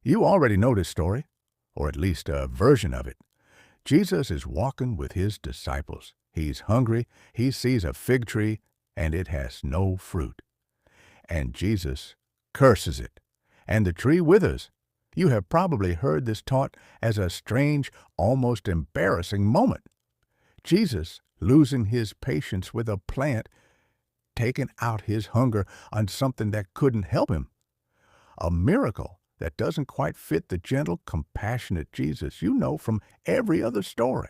You already know this story, or at least a version of it. Jesus is walking with his disciples. He's hungry, he sees a fig tree, and it has no fruit. And Jesus curses it, and the tree withers. You have probably heard this taught as a strange, almost embarrassing moment. Jesus losing his patience with a plant, taking out his hunger on something that couldn't help him. A miracle that doesn't quite fit the gentle, compassionate Jesus you know from every other story.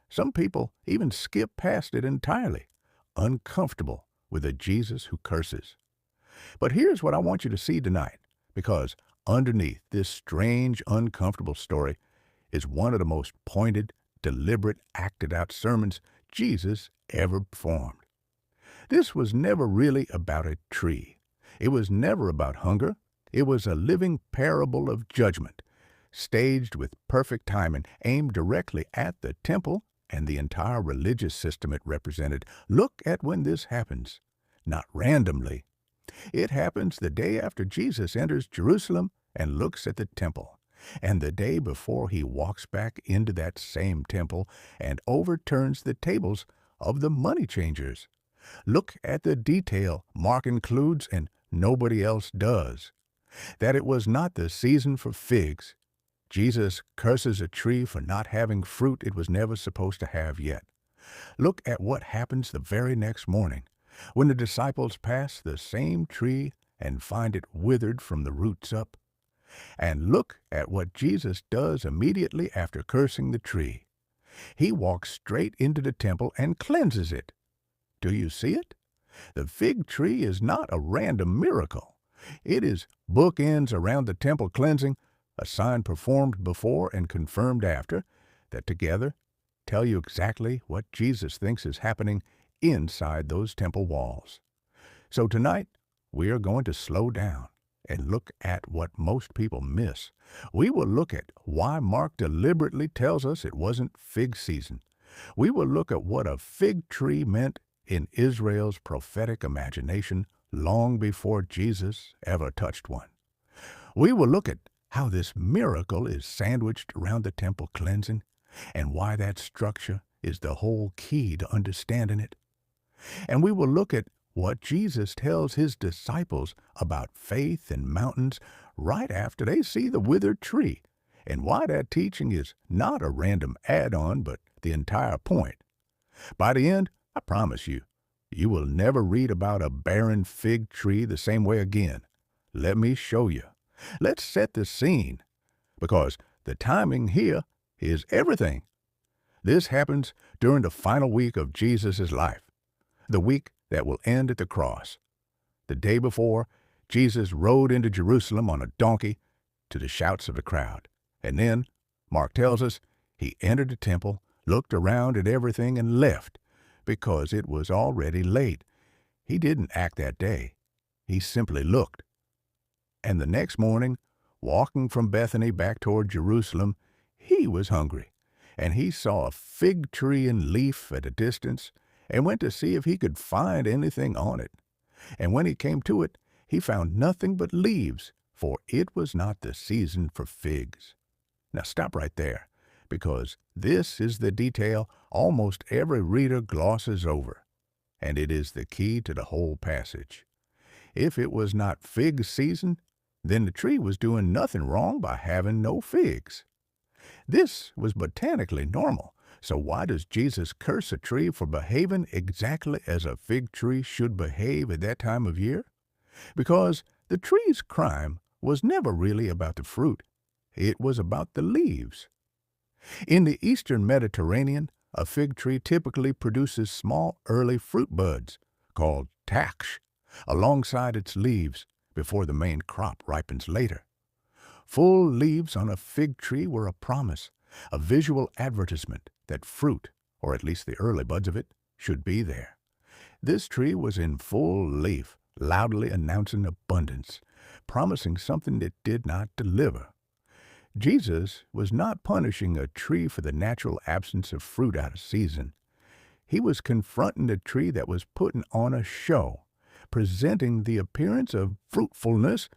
Some people even skip past it entirely, uncomfortable with a Jesus who curses. But here's what I want you to see tonight, because underneath this strange, uncomfortable story is one of the most pointed, deliberate, acted-out sermons Jesus ever performed. This was never really about a tree. It was never about hunger. It was a living parable of judgment, staged with perfect timing, aimed directly at the temple and the entire religious system it represented. Look at when this happens. Not randomly. It happens the day after Jesus enters Jerusalem and looks at the temple, and the day before he walks back into that same temple and overturns the tables of the money changers. Look at the detail Mark includes and nobody else does. That it was not the season for figs. Jesus curses a tree for not having fruit it was never supposed to have yet. Look at what happens the very next morning, when the disciples pass the same tree and find it withered from the roots up. And look at what Jesus does immediately after cursing the tree. He walks straight into the temple and cleanses it. Do you see it? The fig tree is not a random miracle. It is bookends around the temple cleansing, a sign performed before and confirmed after, that together tell you exactly what Jesus thinks is happening inside those temple walls. So tonight, we are going to slow down and look at what most people miss. We will look at why Mark deliberately tells us it wasn't fig season. We will look at what a fig tree meant in Israel's prophetic imagination long before Jesus ever touched one. We will look at how this miracle is sandwiched around the temple cleansing and why that structure is the whole key to understanding it. And we will look at what Jesus tells his disciples about faith and mountains right after they see the withered tree, and why that teaching is not a random add-on but the entire point. By the end, I promise you, you will never read about a barren fig tree the same way again. Let me show you. Let's set the scene, because the timing here is everything. This happens during the final week of Jesus' life, the week that will end at the cross. The day before, Jesus rode into Jerusalem on a donkey to the shouts of the crowd. And then, Mark tells us, he entered the temple, looked around at everything, and left, because it was already late. He didn't act that day. He simply looked. And the next morning, walking from Bethany back toward Jerusalem, he was hungry, and he saw a fig tree in leaf at a distance, and went to see if he could find anything on it. And when he came to it, he found nothing but leaves, for it was not the season for figs. Now stop right there, because this is the detail almost every reader glosses over, and it is the key to the whole passage. If it was not fig season, then the tree was doing nothing wrong by having no figs. This was botanically normal, so why does Jesus curse a tree for behaving exactly as a fig tree should behave at that time of year? Because the tree's crime was never really about the fruit. It was about the leaves. In the eastern Mediterranean, a fig tree typically produces small early fruit buds, called tachs, alongside its leaves before the main crop ripens later. Full leaves on a fig tree were a promise, a visual advertisement that fruit, or at least the early buds of it, should be there. This tree was in full leaf, loudly announcing abundance, promising something it did not deliver. Jesus was not punishing a tree for the natural absence of fruit out of season. He was confronting a tree that was putting on a show, presenting the appearance of fruitfulness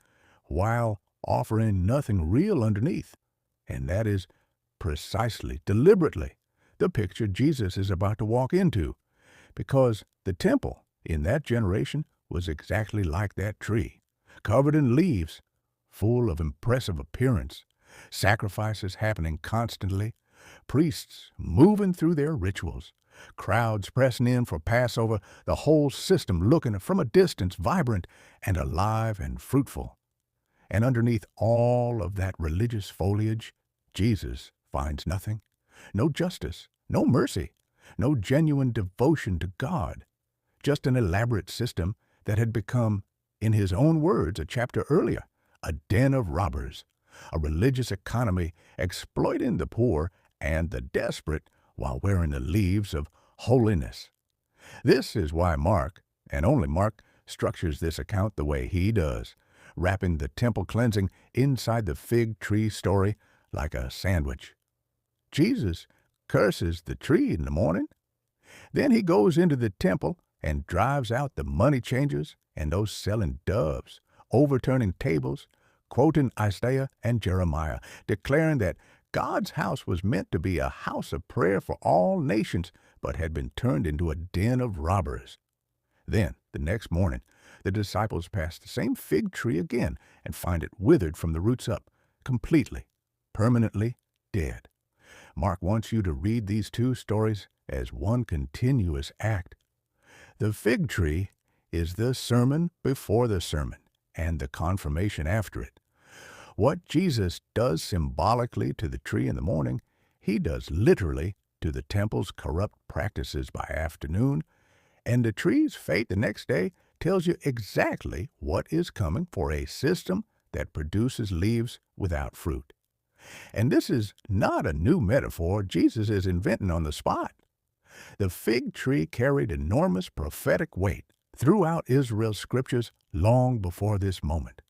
while offering nothing real underneath. And that is precisely, deliberately, the picture Jesus is about to walk into, because the temple in that generation was exactly like that tree, covered in leaves, full of impressive appearance, sacrifices happening constantly, priests moving through their rituals, crowds pressing in for Passover, the whole system looking from a distance vibrant and alive and fruitful. And underneath all of that religious foliage, Jesus finds nothing. No justice, no mercy, no genuine devotion to God. Just an elaborate system that had become, in his own words a chapter earlier, a den of robbers, a religious economy exploiting the poor and the desperate while wearing the leaves of holiness. This is why Mark, and only Mark, structures this account the way he does, wrapping the temple cleansing inside the fig tree story like a sandwich. Jesus curses the tree in the morning. Then he goes into the temple and drives out the money changers and those selling doves, overturning tables, quoting Isaiah and Jeremiah, declaring that God's house was meant to be a house of prayer for all nations, but had been turned into a den of robbers. Then, the next morning, the disciples pass the same fig tree again and find it withered from the roots up, completely, permanently dead. Mark wants you to read these two stories as one continuous act. The fig tree is the sermon before the sermon and the confirmation after it. What Jesus does symbolically to the tree in the morning, he does literally to the temple's corrupt practices by afternoon, and the tree's fate the next day tells you exactly what is coming for a system that produces leaves without fruit. And this is not a new metaphor Jesus is inventing on the spot. The fig tree carried enormous prophetic weight throughout Israel's scriptures long before this moment.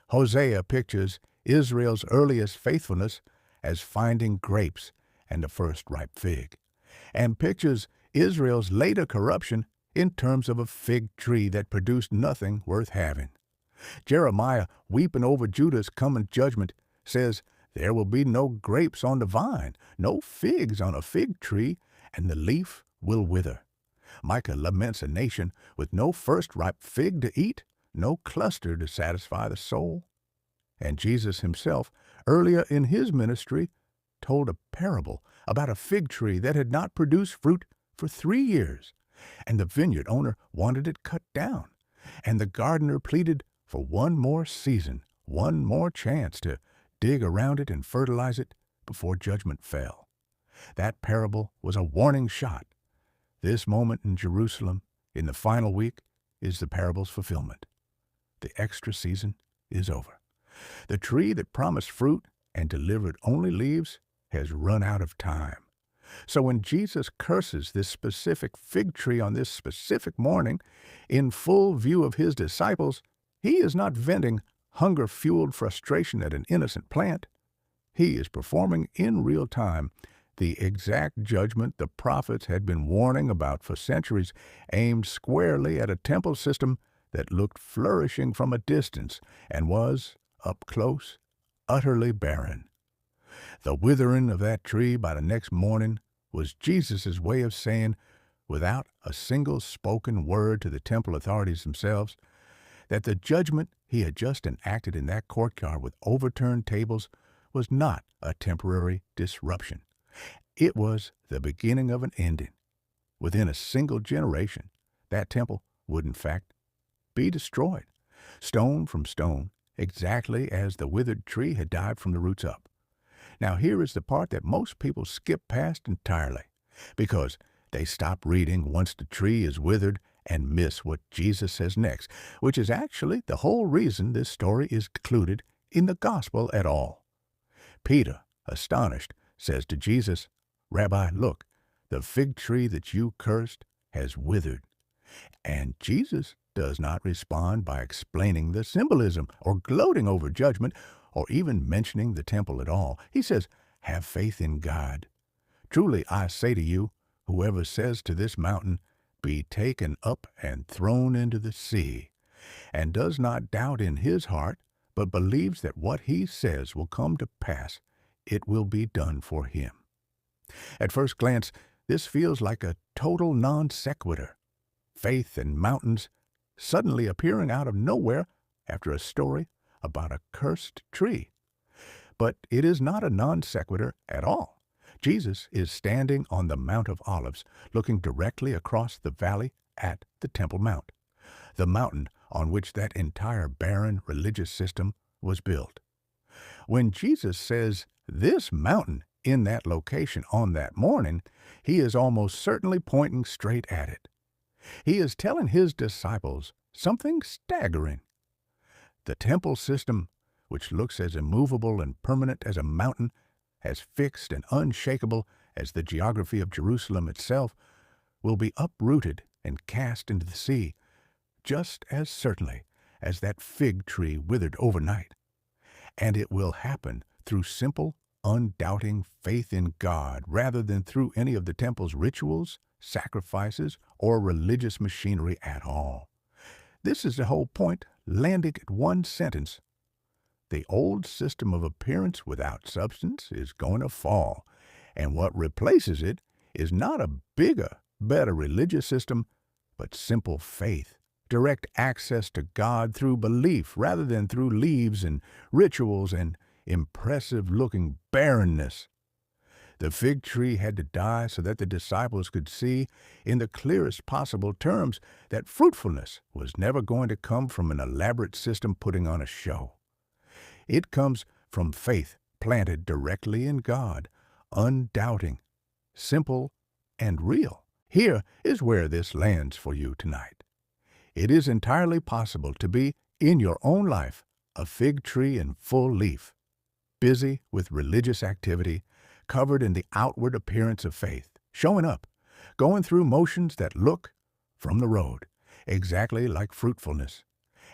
Hosea pictures Israel's earliest faithfulness as finding grapes and the first ripe fig, and pictures Israel's later corruption in terms of a fig tree that produced nothing worth having. Jeremiah, weeping over Judah's coming judgment, says, "There will be no grapes on the vine, no figs on a fig tree, and the leaf will wither." Micah laments a nation with no first ripe fig to eat, no cluster to satisfy the soul. And Jesus himself, earlier in his ministry, told a parable about a fig tree that had not produced fruit for 3 years, and the vineyard owner wanted it cut down, and the gardener pleaded for one more season, one more chance to dig around it and fertilize it before judgment fell. That parable was a warning shot. This moment in Jerusalem, in the final week, is the parable's fulfillment. The extra season is over. The tree that promised fruit and delivered only leaves has run out of time. So when Jesus curses this specific fig tree on this specific morning, in full view of his disciples, he is not venting hunger-fueled frustration at an innocent plant. He is performing in real time the exact judgment the prophets had been warning about for centuries, aimed squarely at a temple system that looked flourishing from a distance and was, up close, utterly barren. The withering of that tree by the next morning was Jesus' way of saying, without a single spoken word to the temple authorities themselves, that the judgment he had just enacted in that courtyard with overturned tables was not a temporary disruption. It was the beginning of an ending. Within a single generation, that temple would in fact be destroyed, stone from stone, exactly as the withered tree had died from the roots up. Now here is the part that most people skip past entirely, because they stop reading once the tree is withered and miss what Jesus says next, which is actually the whole reason this story is included in the gospel at all. Peter, astonished, says to Jesus, "Rabbi, look, the fig tree that you cursed has withered." And Jesus does not respond by explaining the symbolism or gloating over judgment or even mentioning the temple at all. He says, "Have faith in God. Truly I say to you, whoever says to this mountain, 'Be taken up and thrown into the sea,' and does not doubt in his heart, but believes that what he says will come to pass, it will be done for him. At first glance, this feels like a total non sequitur. Faith and mountains suddenly appearing out of nowhere after a story about a cursed tree. But it is not a non sequitur at all. Jesus is standing on the Mount of Olives, looking directly across the valley at the Temple Mount, the mountain on which that entire barren religious system was built. When Jesus says this mountain in that location on that morning, he is almost certainly pointing straight at it. He is telling his disciples something staggering. The temple system, which looks as immovable and permanent as a mountain, as fixed and unshakable as the geography of Jerusalem itself, will be uprooted and cast into the sea, just as certainly as that fig tree withered overnight. And it will happen through simple, undoubting faith in God rather than through any of the temple's rituals, sacrifices, or religious machinery at all. This is the whole point, landing at one sentence. The old system of appearance without substance is going to fall, and what replaces it is not a bigger, better religious system, but simple faith, direct access to God through belief rather than through leaves and rituals and impressive-looking barrenness. The fig tree had to die so that the disciples could see, in the clearest possible terms, that fruitfulness was never going to come from an elaborate system putting on a show. It comes from faith planted directly in God, undoubting, simple, and real. Here is where this lands for you tonight. It is entirely possible to be, in your own life, a fig tree in full leaf, busy with religious activity, covered in the outward appearance of faith, showing up, going through motions that look, from the road, exactly like fruitfulness.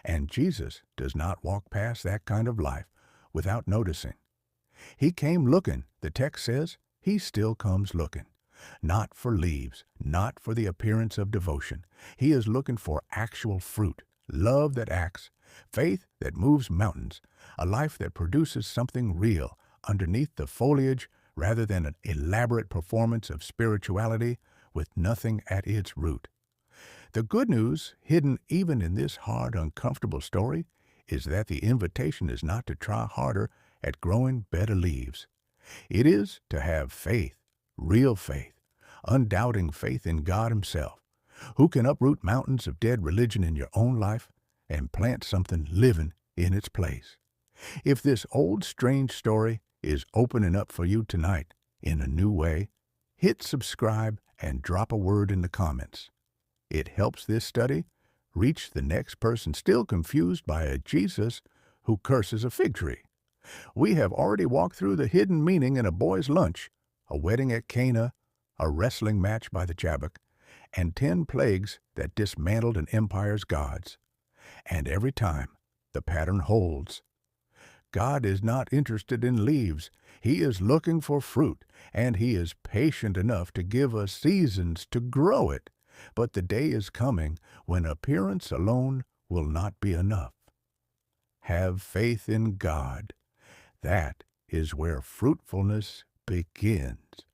And Jesus does not walk past that kind of life without noticing. He came looking, the text says. He still comes looking. Not for leaves, not for the appearance of devotion. He is looking for actual fruit, love that acts, faith that moves mountains, a life that produces something real underneath the foliage rather than an elaborate performance of spirituality with nothing at its root. The good news, hidden even in this hard, uncomfortable story, is that the invitation is not to try harder at growing better leaves. It is to have faith, real faith, undoubting faith in God Himself, who can uproot mountains of dead religion in your own life and plant something living in its place. If this old strange story is opening up for you tonight in a new way, hit subscribe and drop a word in the comments. It helps this study reach the next person still confused by a Jesus who curses a fig tree. We have already walked through the hidden meaning in a boy's lunch, a wedding at Cana, a wrestling match by the Jabbok, and 10 plagues that dismantled an empire's gods. And every time, the pattern holds. God is not interested in leaves. He is looking for fruit, and He is patient enough to give us seasons to grow it. But the day is coming when appearance alone will not be enough. Have faith in God. That is where fruitfulness begins.